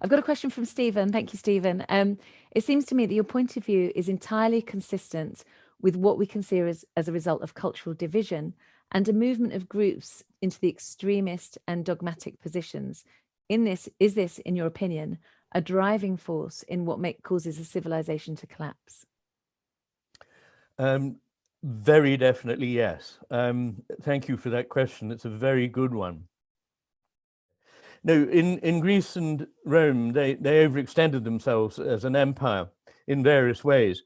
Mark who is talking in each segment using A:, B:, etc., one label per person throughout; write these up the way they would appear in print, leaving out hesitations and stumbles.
A: I've got a question from Stephen. Thank you, Stephen. It seems to me that your point of view is entirely consistent with what we consider as a result of cultural division and a movement of groups into the extremist and dogmatic positions. Is this, in your opinion, a driving force in what causes a civilization to collapse?
B: Very definitely, yes. Thank you for that question. It's a very good one. No, in Greece and Rome, they overextended themselves as an empire in various ways.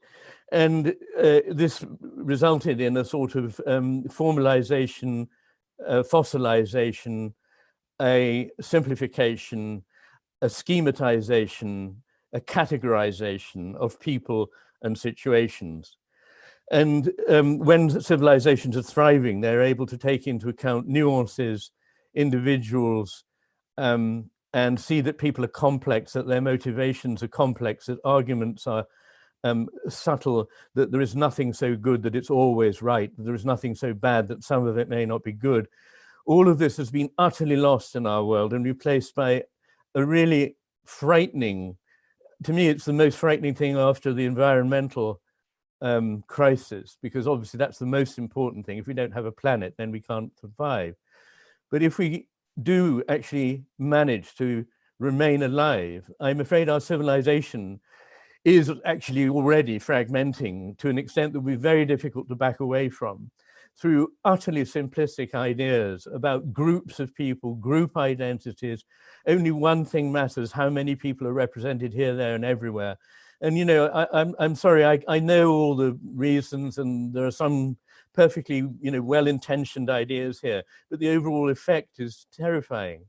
B: And this resulted in a sort of formalization, fossilization, a simplification, a schematization, a categorization of people and situations. And when civilizations are thriving, they're able to take into account nuances, individuals, and see that people are complex, that their motivations are complex, that arguments are subtle, that there is nothing so good that it's always right, that there is nothing so bad that some of it may not be good. All of this has been utterly lost in our world and replaced by a really frightening, to me, it's the most frightening thing after the environmental crisis, because obviously that's the most important thing. If we don't have a planet, then we can't survive. But if we do actually manage to remain alive, I'm afraid our civilization is actually already fragmenting to an extent that will be very difficult to back away from, through utterly simplistic ideas about groups of people, group identities. Only one thing matters: how many people are represented here, there, and everywhere. And, you know, I'm sorry, I know all the reasons, and there are some perfectly, you know, well-intentioned ideas here, but the overall effect is terrifying,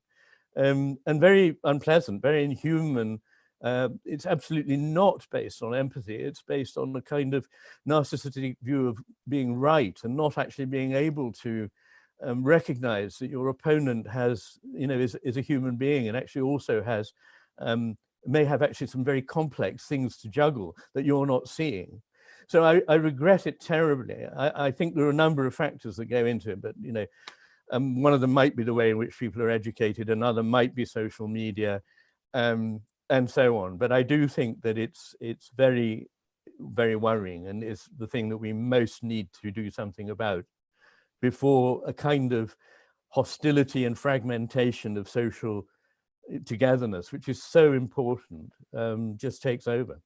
B: and very unpleasant, very inhuman. It's absolutely not based on empathy. It's based on a kind of narcissistic view of being right and not actually being able to recognize that your opponent has, you know, is a human being and actually also has, may have actually some very complex things to juggle that you're not seeing. So I regret it terribly. I think there are a number of factors that go into it, but, you know, one of them might be the way in which people are educated, another might be social media, and so on. But I do think that it's very, very worrying, and is the thing that we most need to do something about before a kind of hostility and fragmentation of social togetherness, which is so important, just takes over.